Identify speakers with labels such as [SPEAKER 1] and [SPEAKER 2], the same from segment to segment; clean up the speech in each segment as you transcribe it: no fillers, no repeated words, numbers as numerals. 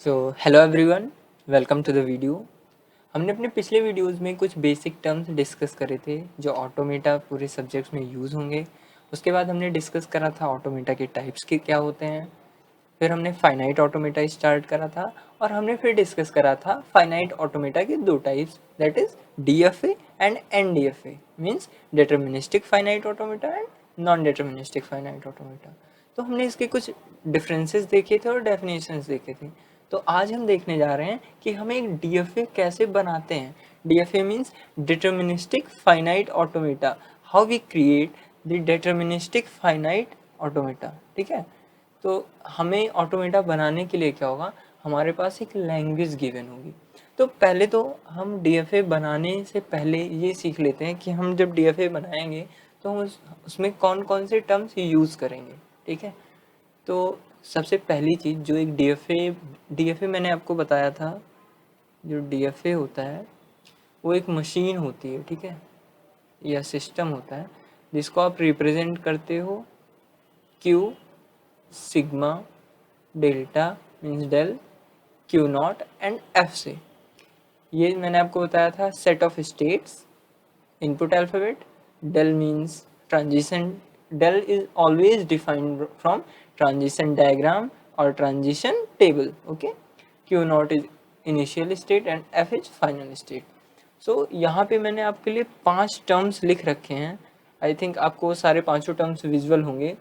[SPEAKER 1] So hello everyone, welcome to the video. हमने अपने पिछले वीडियोस में कुछ बेसिक टर्म्स डिस्कस करे थे जो ऑटोमेटा पूरे सब्जेक्ट्स में यूज़ होंगे। उसके बाद हमने डिस्कस करा था ऑटोमेटा के टाइप्स के क्या होते हैं। फिर हमने फाइनाइट ऑटोमेटा स्टार्ट करा था और हमने फिर डिस्कस करा था फाइनाइट ऑटोमेटा के दो types, that is DFA and NDFA, means deterministic finite automata and non deterministic finite automata. तो हमने इसके कुछ डिफरेंसेस देखे थे और डेफिनेशंस देखे थे। तो आज हम देखने जा रहे हैं कि हमें एक डीएफए कैसे बनाते हैं। DFA means deterministic finite automata, how we create the deterministic finite automata. ठीक है, तो हमें ऑटोमेटा बनाने के लिए क्या होगा, हमारे पास एक लैंग्वेज गिवन होगी। तो पहले तो हम डीएफए बनाने से पहले ये सीख लेते हैं कि हम जब डीएफए बनाएंगे तो हम उसमें कौन कौन से टर्म्स यूज़ करेंगे। ठीक है, तो सबसे पहली चीज़ जो एक डीएफए मैंने आपको बताया था, जो डीएफए होता है वो एक मशीन होती है, ठीक है, या सिस्टम होता है जिसको आप रिप्रेजेंट करते हो Q, sigma, delta means del, Q naught and F से। ये मैंने आपको बताया था set of states, input alphabet, del means transition, del is always defined from transition diagram or transition table. Okay, q naught is initial state and f is final state. So यहाँ पे मैंने आपके लिए 5 टर्म्स लिख रखे हैं। I think आपको सारे पांचों टर्म्स विजुअल होंगे।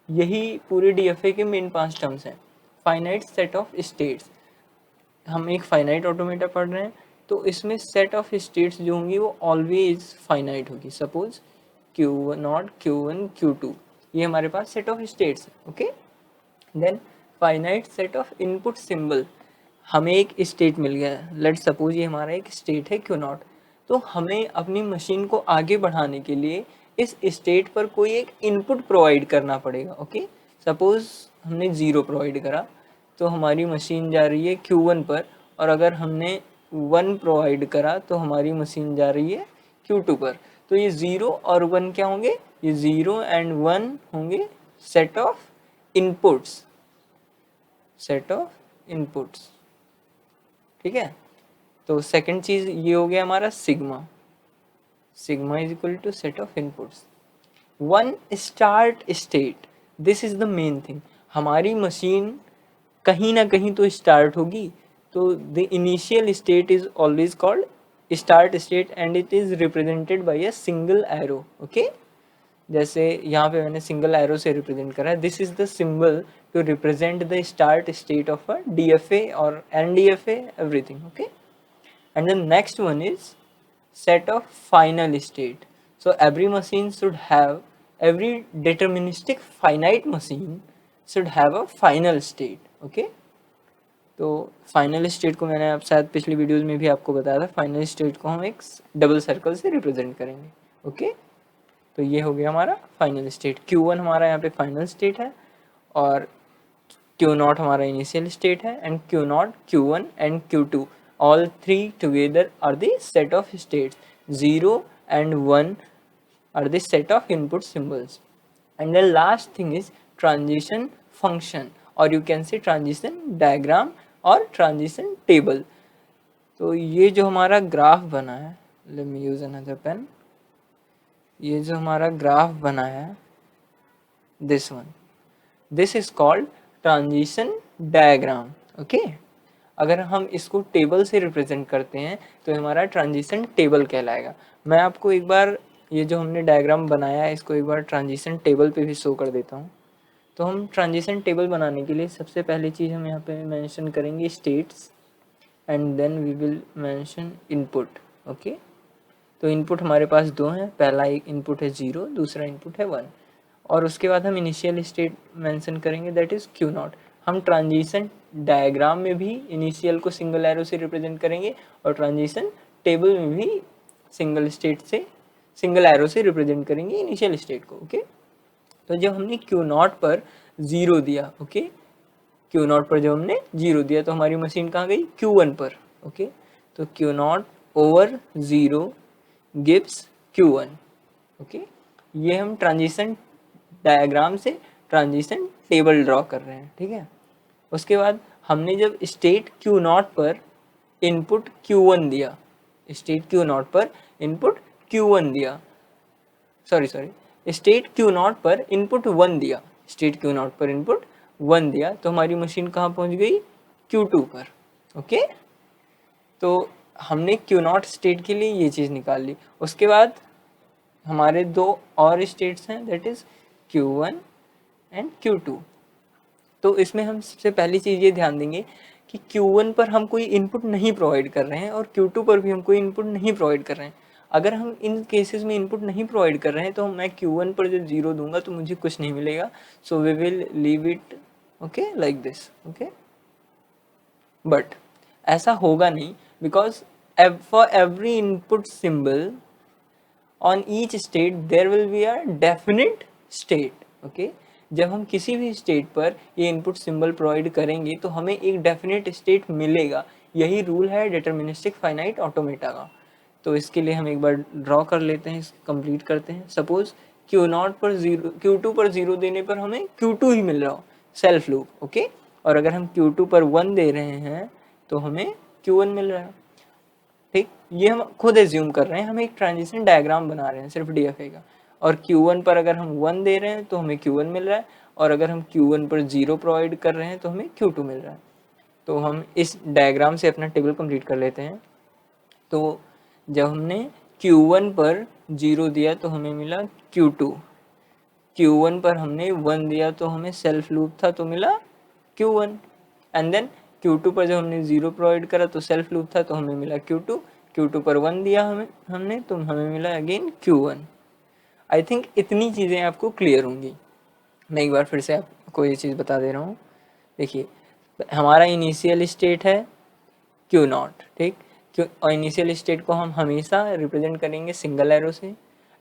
[SPEAKER 1] यही पूरे डीएफए के मेन 5 टर्म्स हैं। फाइनाइट सेट ऑफ स्टेट्स, हम एक फाइनाइट ऑटोमेटा पढ़ रहे हैं तो इसमें सेट ऑफ स्टेट्स जो होंगी वो ऑलवेज फाइनाइट होगी। Suppose Q naught, Q one, Q two, ये हमारे पास सेट ऑफ स्टेट्स है। Okay, then finite set of input symbol, हमें एक स्टेट मिल गया है, लेट सपोज ये हमारा एक स्टेट है क्यू नॉट। तो हमें अपनी मशीन को आगे बढ़ाने के लिए इस स्टेट पर कोई एक इनपुट प्रोवाइड करना पड़ेगा। ओके, सपोज हमने 0 प्रोवाइड करा तो हमारी मशीन जा रही है Q1 पर, और अगर हमने 1 प्रोवाइड करा तो हमारी मशीन जा रही है Q2 पर। तो ये 0 और 1 क्या होंगे, ये 0 एंड 1 होंगे set of inputs, set of inputs. ठीक है, तो सेकंड चीज ये हो गया हमारा sigma, sigma is equal to set of inputs. One start state, this is the main thing, हमारी मशीन कहीं ना कहीं तो स्टार्ट होगी। तो the initial state is always called start state and it is represented by a single arrow. Okay, जैसे यहाँ पे मैंने सिंगल एरो से रिप्रेजेंट करा है, this is the symbol to represent the start state of a DFA और NDFA, everything. Okay, and the next one is set of final state. So every deterministic finite machine should have a final state. Okay, तो final state को मैंने आप शायद पिछली videos में भी आपको बताया था, फाइनल स्टेट को हम एक डबल सर्कल से रिप्रेजेंट करेंगे। ओके, तो ये हो गया हमारा फाइनल स्टेट। Q1 हमारा यहाँ पे फाइनल स्टेट है और Q नॉट हमारा इनिशियल स्टेट है, and Q not, Q1 and Q2 all three together are the set of states. 0 and 1 are the set of input symbols. And the last thing is transition function, or you can say transition diagram or transition table. तो ये जो हमारा graph बना है, let me use another pen, ये जो हमारा graph बना है, this one, this is called transition diagram. Okay, अगर हम इसको टेबल से रिप्रेजेंट करते हैं तो हमारा ट्रांजिशन टेबल कहलाएगा। मैं आपको एक बार ये जो हमने डायग्राम बनाया है इसको एक बार ट्रांजिशन टेबल पे भी शो कर देता हूँ। तो हम ट्रांजिशन टेबल बनाने के लिए सबसे पहली चीज़ हम यहाँ पे मेंशन करेंगे states, and then we will mention input. Okay, तो इनपुट हमारे पास 2 हैं, पहला एक इनपुट है 0, दूसरा इनपुट है 1, और उसके बाद हम इनिशियल स्टेट मेंशन करेंगे दैट इज़ Q नॉट। हम ट्रांजिशन डायग्राम में भी इनिशियल को सिंगल एरो से रिप्रेजेंट करेंगे और ट्रांजिशन टेबल में भी सिंगल स्टेट से, सिंगल एरो से रिप्रेजेंट करेंगे इनिशियल स्टेट को। ओके, तो जब हमने Q नॉट पर 0 दिया, ओके, Q नॉट पर जब हमने 0 दिया तो हमारी मशीन कहाँ गई, Q1 पर। ओके, तो Q not over 0 gives Q1। Okay, ये हम ट्रांजिशन डायग्राम से ट्रांजिशन टेबल ड्रॉ कर रहे हैं। ठीक है, उसके बाद हमने जब स्टेट क्यू नॉट पर इनपुट Q1 दिया, स्टेट क्यू नॉट पर इनपुट Q1 दिया, सॉरी स्टेट क्यू नॉट पर इनपुट 1 दिया, स्टेट क्यू नॉट पर इनपुट 1 दिया, तो हमारी मशीन कहाँ पहुंच गई? Q2 पर। ओके, तो हमने क्यू नॉट स्टेट के लिए ये चीज़ निकाल ली। उसके बाद हमारे दो और स्टेट्स हैं, that is Q1 and Q2। तो इसमें हम सबसे पहली चीज़ ये ध्यान देंगे कि Q1 पर हम कोई इनपुट नहीं प्रोवाइड कर रहे हैं और Q2 पर भी हम कोई इनपुट नहीं प्रोवाइड कर रहे हैं। अगर हम इन केसेस में इनपुट नहीं प्रोवाइड कर रहे हैं तो मैं Q1 पर जब 0 दूंगा तो मुझे कुछ नहीं मिलेगा, so we will leave it okay like this. Okay, but ऐसा होगा नहीं, because for every input symbol on each state there will be a definite state. Okay, जब हम किसी भी स्टेट पर ये इनपुट सिंबल प्रोवाइड करेंगे तो हमें एक डेफिनेट स्टेट मिलेगा। यही रूल है डिटर्मिनिस्टिक फाइनाइट ऑटोमेटा का। तो इसके लिए हम एक बार ड्रॉ कर लेते हैं, कंप्लीट करते हैं। सपोज Q0 पर 0, Q2 पर 0 देने पर हमें Q2 ही मिल रहा हो, सेल्फ लूप। ओके, और अगर हम Q2 पर 1 दे रहे हैं तो हमें Q1 मिल रहा है। ठीक, ये हम खुद एज्यूम कर रहे हैं, हम एक ट्रांजिशन डायग्राम बना रहे हैं सिर्फ DFA का। और Q1 पर अगर हम 1 दे रहे हैं तो हमें Q1 मिल रहा है, और अगर हम Q1 पर 0 प्रोवाइड कर रहे हैं तो हमें Q2 मिल रहा है। तो हम इस डायग्राम से अपना टेबल कंप्लीट कर लेते हैं। तो जब हमने Q1 पर 0 दिया तो हमें मिला Q2, Q1 पर हमने 1 दिया तो हमें सेल्फ लूप था तो मिला Q1, एंड देन Q2 पर जब हमने 0 प्रोवाइड करा तो सेल्फ लूप था तो हमें मिला Q2, Q2 पर 1 दिया हमने तो हमें मिला अगेन Q1। आई थिंक इतनी चीज़ें आपको क्लियर होंगी। मैं एक बार फिर से आपको ये चीज़ बता दे रहा हूँ। देखिए, हमारा इनिशियल स्टेट है Q0, ठीक, क्यों, और इनिशियल स्टेट को हम हमेशा रिप्रेजेंट करेंगे सिंगल एरो से,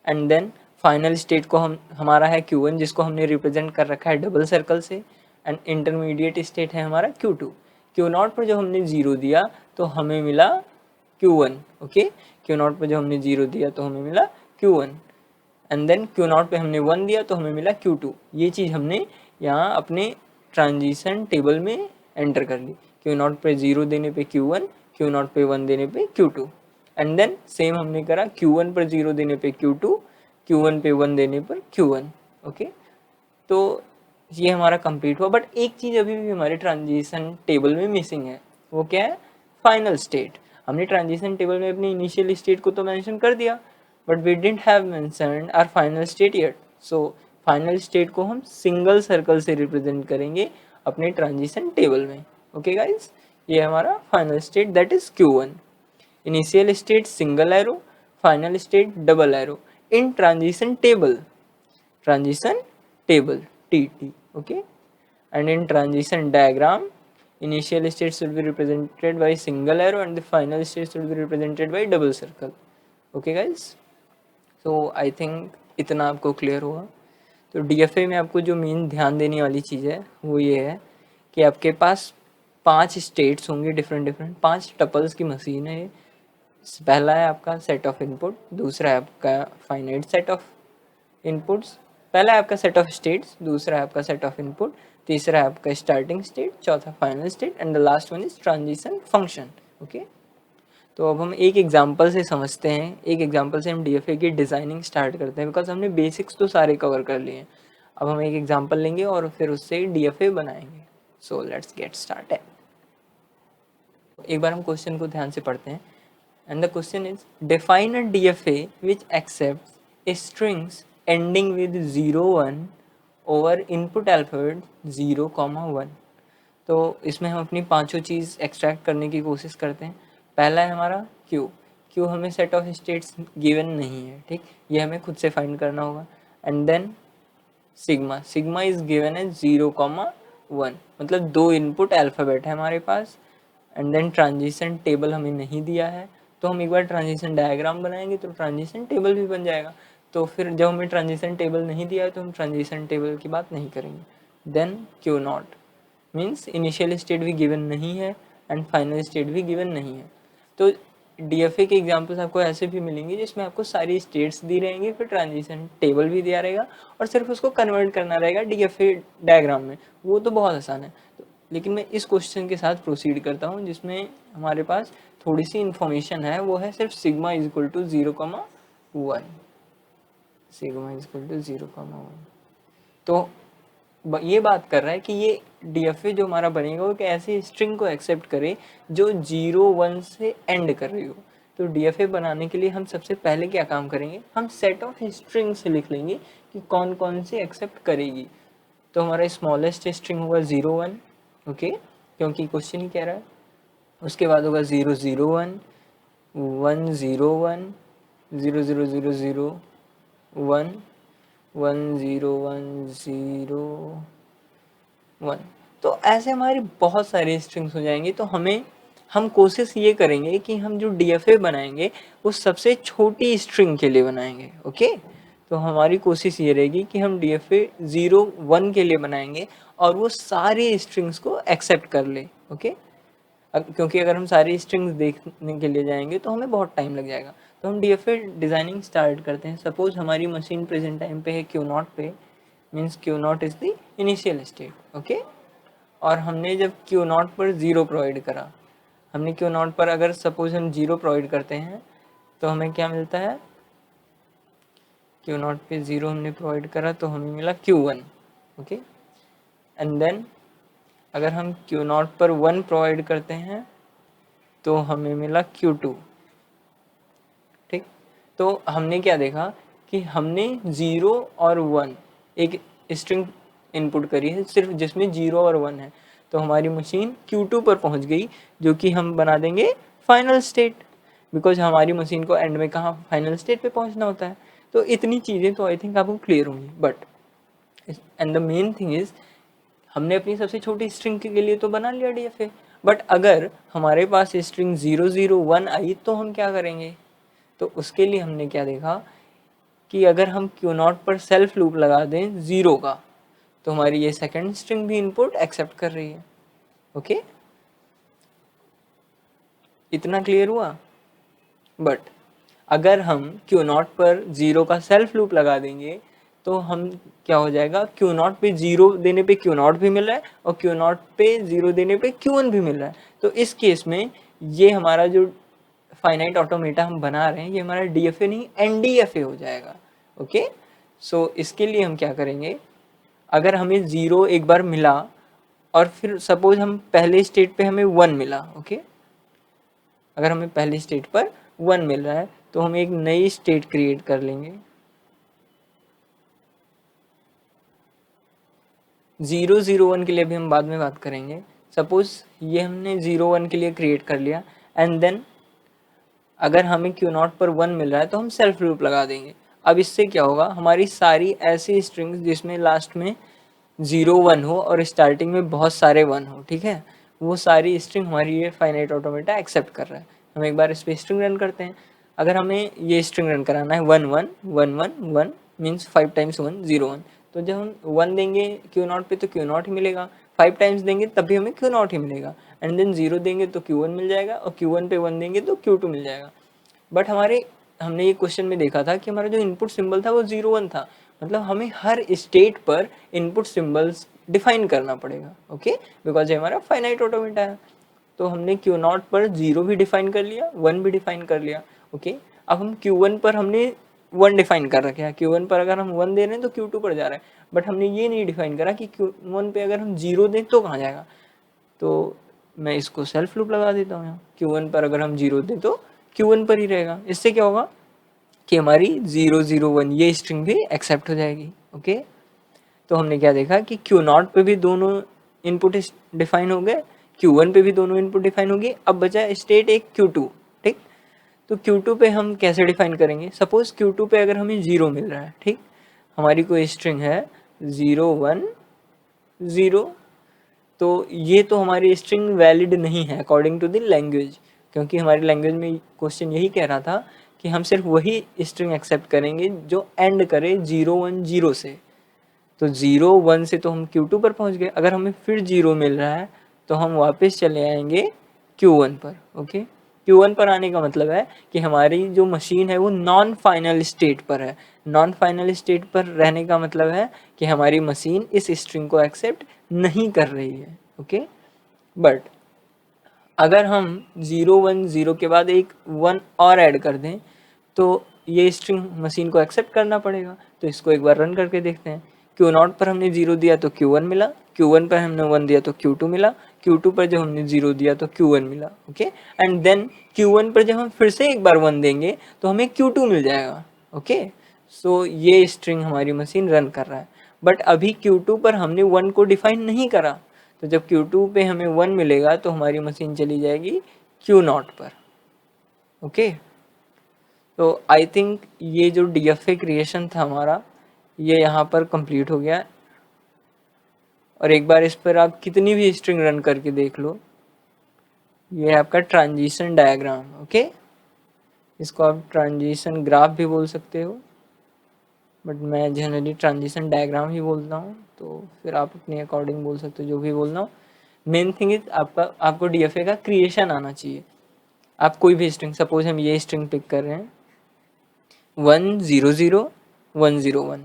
[SPEAKER 1] एंड देन फाइनल स्टेट को हमारा है Q1 जिसको हमने रिप्रेजेंट कर रखा है डबल सर्कल से, एंड इंटरमीडिएट स्टेट है हमारा Q2। Q0 पर जब हमने 0 दिया तो हमें मिला Q1। ओके, Q0 पर जब हमने 0 दिया तो हमें मिला Q1, एंड देन Q0 पे हमने 1 दिया तो हमें मिला Q2। ये चीज़ हमने यहाँ अपने ट्रांजिशन टेबल में एंटर कर ली। Q0 पे 0 देने पे Q1, Q0 पे 1 देने पे Q2, एंड देन सेम हमने करा Q1 पर 0 देने पे Q2, Q1 पे 1 देने पर Q1। ओके, तो ये हमारा कंप्लीट हुआ। बट एक चीज़ अभी भी हमारे ट्रांजिशन टेबल में मिसिंग है, वो क्या है? Final state. हमने ट्रांजिशन टेबल में अपनी इनिशियल स्टेट को तो मेंशन कर दिया, but we didn't have mentioned our final state yet. So final state को हम सिंगल सर्कल से रिप्रेजेंट करेंगे अपने ट्रांजिशन टेबल में। ओके गाइज, ये हमारा final state that is Q1। Initial state single arrow, final state double arrow in transition table, transition table TT. Okay, and in transition diagram initial states will be represented by single arrow and the final states will be represented by double circle. Okay guys, so I think इतना आपको clear हुआ। तो DFA में आपको जो main ध्यान देने वाली चीज़ है वो ये है कि आपके पास 5 स्टेट्स होंगे, डिफरेंट 5 टपल्स की मशीन है। पहला है आपका सेट ऑफ इनपुट, दूसरा है आपका फाइनाइट सेट ऑफ इनपुट्स, पहला है आपका सेट ऑफ स्टेट्स, दूसरा है आपका सेट ऑफ इनपुट, तीसरा है आपका स्टार्टिंग स्टेट, चौथा final state, and the last one is transition function. Okay, तो अब हम एक एग्जांपल से समझते हैं, एक एग्जांपल से हम DFA की डिज़ाइनिंग स्टार्ट करते हैं, बिकॉज हमने बेसिक्स तो सारे कवर कर लिए हैं। अब हम एक एग्जांपल लेंगे और फिर उससे DFA बनाएंगे। So let's get started. एक बार हम क्वेश्चन को ध्यान से पढ़ते हैं, and the question is define a DFA which accepts strings ending with 0 1 over input alphabet 0, 1। तो इसमें हम अपनी पांचों चीज़ एक्सट्रैक्ट करने की कोशिश करते हैं। पहला है हमारा Q हमें सेट ऑफ स्टेट्स गिवन नहीं है, ठीक, ये हमें खुद से फाइंड करना होगा। And then sigma is given है 0, 1, मतलब 2 इनपुट अल्फ़ाबेट है हमारे पास। एंड देन ट्रांजिशन टेबल हमें नहीं दिया है, तो हम एक बार ट्रांजिशन डायग्राम बनाएंगे तो ट्रांजिशन टेबल भी बन जाएगा। तो फिर जब हमें ट्रांजिशन टेबल नहीं दिया है तो हम ट्रांजिशन टेबल की बात नहीं करेंगे। Then Q0 means initial state भी गिवन नहीं है एंड फाइनल स्टेट भी गिवन नहीं है। तो DFA के एग्जांपल्स आपको ऐसे भी मिलेंगे जिसमें आपको सारी स्टेट्स दी रहेंगी, फिर ट्रांजिशन टेबल भी दिया रहेगा और सिर्फ उसको कन्वर्ट करना रहेगा DFA डायग्राम में। वो तो बहुत आसान है। तो लेकिन मैं इस क्वेश्चन के साथ प्रोसीड करता हूँ जिसमें हमारे पास थोड़ी सी इंफॉर्मेशन है, वो है सिर्फ sigma is equal to 0,1, sigma is equal to 0,1। तो ये बात कर रहा है कि ये DFA जो हमारा बनेगा वो एक ऐसी स्ट्रिंग को एक्सेप्ट करे जो 0,1 से एंड कर रही हो। तो DFA बनाने के लिए हम सबसे पहले क्या काम करेंगे, हम सेट ऑफ स्ट्रिंग से लिख लेंगे कि कौन कौन सी एक्सेप्ट करेगी। तो हमारा स्मॉलेस्ट स्ट्रिंग होगा 0,1, ओके, क्योंकि क्वेश्चन ही कह रहा है। उसके बाद होगा 0,0,1, 1,0,1, 0,0,0,0, 1, 1,0,1,0,1। तो ऐसे हमारी बहुत सारी स्ट्रिंग्स हो जाएंगी। तो हम कोशिश ये करेंगे कि हम जो DFA बनाएंगे वो सबसे छोटी स्ट्रिंग के लिए बनाएंगे, ओके। तो हमारी कोशिश ये रहेगी कि हम DFA 0,1 के लिए बनाएंगे और वो सारी स्ट्रिंग्स को एक्सेप्ट कर ले, ओके। क्योंकि अगर हम सारी स्ट्रिंग्स देखने के लिए जाएंगे तो हमें बहुत टाइम लग जाएगा। तो हम DFA डिज़ाइनिंग स्टार्ट करते हैं। सपोज हमारी मशीन प्रेजेंट टाइम पे है Q0 पे, means Q0 is the initial state, okay. और हमने जब Q0 पर 0 प्रोवाइड करा, हमने Q0 पर अगर सपोज हम 0 प्रोवाइड करते हैं तो हमें क्या मिलता है, Q0 पे 0 हमने प्रोवाइड करा तो हमें मिला Q1, ओके। एंड देन अगर हम Q0 पर 1 प्रोवाइड करते हैं तो हमें मिला Q2, ठीक। तो हमने क्या देखा कि हमने 0 और 1 एक स्ट्रिंग इनपुट करी है सिर्फ जिसमें 0 और 1 है। तो हमारी मशीन Q2 पर पहुंच गई, जो कि हम बना देंगे फाइनल स्टेट, बिकॉज हमारी मशीन को एंड में कहाँ फाइनल स्टेट पे पहुंचना होता है। तो इतनी चीज़ें तो आई थिंक आपको क्लियर होंगी। But and the main thing is, हमने अपनी सबसे छोटी स्ट्रिंग के लिए तो बना लिया DFA, बट अगर हमारे पास स्ट्रिंग 0,0,1 आई तो हम क्या करेंगे। तो उसके लिए हमने क्या देखा कि अगर हम Q0 पर सेल्फ लूप लगा दें 0 का, तो हमारी ये सेकंड स्ट्रिंग भी इनपुट एक्सेप्ट कर रही है, ओके। इतना क्लियर हुआ। बट अगर हम Q0 पर 0 का सेल्फ लूप लगा देंगे तो हम क्या हो जाएगा, Q0 पे 0 देने पे Q0 भी मिल रहा है और Q0 पे 0 देने पे Q1 भी मिल रहा है। तो इस केस में ये हमारा जो फाइनाइट ऑटोमेटा हम बना रहे हैं ये हमारा DFA नहीं NDFA हो जाएगा, ओके। सो इसके लिए हम क्या करेंगे, अगर हमें 0 एक बार मिला और फिर सपोज हम पहले स्टेट पे हमें 1 मिला, ओके। अगर हमें पहली स्टेट पर 1 मिल रहा है तो हम एक नई स्टेट क्रिएट कर लेंगे। 0,0,1 के लिए भी हम बाद में बात करेंगे। सपोज ये हमने 0,1 के लिए क्रिएट कर लिया एंड देन अगर हमें Q0 पर 1 मिल रहा है तो हम सेल्फ लूप लगा देंगे। अब इससे क्या होगा, हमारी सारी ऐसी स्ट्रिंग्स जिसमें लास्ट में 0,1 हो और स्टार्टिंग में बहुत सारे 1 हो, ठीक है, वो सारी स्ट्रिंग हमारी ये फाइनाइट ऑटोमेटा एक्सेप्ट कर रहा है। हम एक बार इस पर स्ट्रिंग रन करते हैं। अगर हमें ये स्ट्रिंग रन कराना है 1 1 1 1 1 मीन्स 5 टाइम्स 1 0 1, तो जब हम 1 देंगे Q0 पे तो Q0 ही मिलेगा, 5 टाइम्स देंगे तब भी हमें Q0 ही मिलेगा, एंड देन 0 देंगे तो Q1 मिल जाएगा और Q1 पे 1 देंगे तो Q2 मिल जाएगा। बट हमने ये क्वेश्चन में देखा था कि हमारा जो इनपुट सिंबल था वो 0,1 था, मतलब हमें हर स्टेट पर इनपुट सिंबल्स डिफाइन करना पड़ेगा, ओके, बिकॉज ये हमारा फाइनाइट ऑटोमेटा है। तो हमने Q0 पर 0 भी डिफाइन कर लिया, 1 भी डिफाइन कर लिया, ओके। अब हम Q1 पर हमने 1 डिफाइन कर रखा है, Q1 पर अगर हम 1 दे रहे हैं तो Q2 पर जा रहा है, बट हमने ये नहीं डिफाइन करा कि Q1 पे अगर हम 0 दें तो कहाँ जाएगा। तो मैं इसको सेल्फ लूप लगा देता हूँ यहाँ, Q1 पर अगर हम 0 दें तो Q1 पर ही रहेगा। इससे क्या होगा कि हमारी 0,0,1 ये स्ट्रिंग भी एक्सेप्ट हो जाएगी, ओके। तो हमने क्या देखा कि Q0 पे भी दोनों इनपुट डिफाइन हो गए, Q1 पे भी दोनों इनपुट डिफाइन हो गए। अब बचा स्टेट एक Q2, ठीक। तो Q2 पे हम कैसे डिफाइन करेंगे, सपोज Q2 पे अगर हमें 0 मिल रहा है, ठीक, हमारी कोई स्ट्रिंग है 0 1 0, तो ये तो हमारी स्ट्रिंग वैलिड नहीं है अकॉर्डिंग टू द लैंग्वेज, क्योंकि हमारी लैंग्वेज में क्वेश्चन यही कह रहा था कि हम सिर्फ वही स्ट्रिंग एक्सेप्ट करेंगे जो एंड करे 0 1 0 से। तो 0 1 से तो हम Q2 पर पहुंच गए, अगर हमें फिर 0 मिल रहा है तो हम वापस चले आएंगे Q1 पर, ओके। Q1 पर आने का मतलब है कि हमारी जो मशीन है वो नॉन फाइनल स्टेट पर है। नॉन फाइनल स्टेट पर रहने का मतलब है कि हमारी मशीन इस स्ट्रिंग को एक्सेप्ट नहीं कर रही है, ओके। बट अगर हम 0 1 0 के बाद एक 1 और ऐड कर दें तो ये स्ट्रिंग मशीन को एक्सेप्ट करना पड़ेगा। तो इसको एक बार रन करके देखते हैं। Q0 पर हमने 0 दिया तो Q1 मिला, Q1 पर हमने 1 दिया तो Q2 मिला, Q2 पर जब हमने 0 दिया तो Q1 मिला। ओके, एंड देन Q1 पर जब हम फिर से एक बार 1 देंगे तो हमें Q2 मिल जाएगा। ओके, सो ये स्ट्रिंग हमारी मशीन रन कर रहा है। बट अभी Q2 पर हमने 1 को डिफाइन नहीं करा, तो जब Q2 पे हमें 1 मिलेगा तो हमारी मशीन चली जाएगी Q0 पर। ओके, तो आई थिंक ये जो DFA क्रिएशन था हमारा, ये यहाँ पर कंप्लीट हो गया। और एक बार इस पर आप कितनी भी स्ट्रिंग रन करके देख लो, ये है आपका ट्रांजिशन डायग्राम। ओके, इसको आप ट्रांजिशन ग्राफ भी बोल सकते हो, बट मैं जनरली ट्रांजिशन डायग्राम ही बोलता हूँ, तो फिर आप अपने अकॉर्डिंग बोल सकते हो जो भी बोलना हो। मेन थिंग इज आपको DFA का क्रिएशन आना चाहिए। आप कोई भी स्ट्रिंग, सपोज हम ये स्ट्रिंग पिक कर रहे हैं 1 0 0 1 0 1,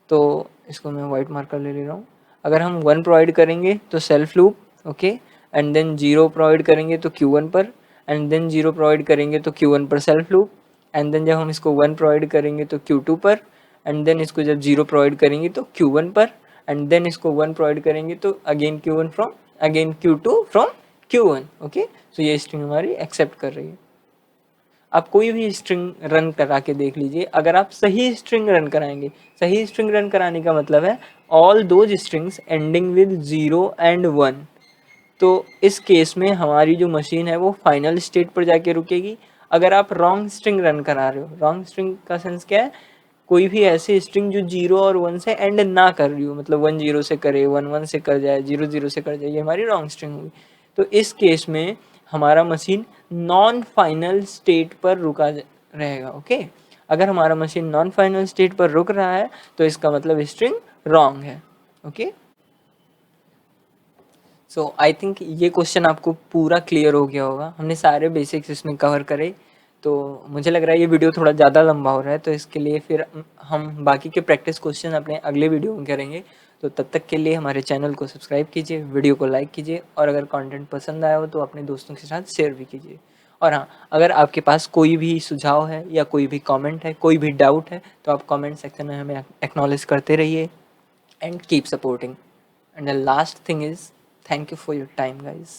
[SPEAKER 1] तो इसको मैं वाइट मार्कर ले रहा हूँ। अगर हम 1 प्रोवाइड करेंगे तो self loop, okay, and then 0 provide करेंगे तो Q1 पर, एंड देन 0 प्रोवाइड करेंगे तो Q1 पर सेल्फ लूप, एंड देन जब हम इसको 1 प्रोवाइड करेंगे तो Q2 पर, एंड देन इसको जब 0 प्रोवाइड करेंगे तो Q1 पर, एंड देन इसको 1 प्रोवाइड करेंगे तो again Q1 from, again Q2 from Q1। Okay, so ये स्ट्रिंग हमारी एक्सेप्ट कर रही है। आप कोई भी स्ट्रिंग रन करा के देख लीजिए, अगर आप सही स्ट्रिंग रन कराएंगे, सही स्ट्रिंग रन कराने का मतलब है all those strings ending with 0 and 1, तो इस केस में हमारी जो मशीन है वो फाइनल स्टेट पर जाके रुकेगी। अगर आप रॉन्ग स्ट्रिंग रन करा रहे हो, रॉन्ग स्ट्रिंग का सेंस क्या है, कोई भी ऐसी स्ट्रिंग जो 0 और 1 से एंड ना कर रही हो, मतलब 1 0 से करे, 1 1 से कर जाए, 0 0 से कर जाए, ये हमारी रॉन्ग स्ट्रिंग होगी। तो इस केस में हमारा मशीन नॉन फाइनल स्टेट पर रुका रहेगा। ओके, अगर हमारा मशीन नॉन फाइनल स्टेट पर रुक रहा है तो इसका मतलब स्ट्रिंग रॉन्ग है। ओके, सो आई थिंक ये क्वेश्चन आपको पूरा क्लियर हो गया होगा। हमने सारे बेसिक्स इसमें कवर करे, तो मुझे लग रहा है ये वीडियो थोड़ा ज़्यादा लंबा हो रहा है, तो इसके लिए फिर हम बाकी के प्रैक्टिस क्वेश्चन अपने अगले वीडियो में करेंगे। तो तब तक के लिए हमारे चैनल को सब्सक्राइब कीजिए, वीडियो को लाइक कीजिए, और अगर कंटेंट पसंद आया हो तो अपने दोस्तों के साथ शेयर भी कीजिए। और हाँ, अगर आपके पास कोई भी सुझाव है या कोई भी कमेंट है, कोई भी डाउट है, तो आप कमेंट सेक्शन में हमें एक्नॉलेज करते रहिए and keep supporting. And the last thing is, thank you for your time, guys.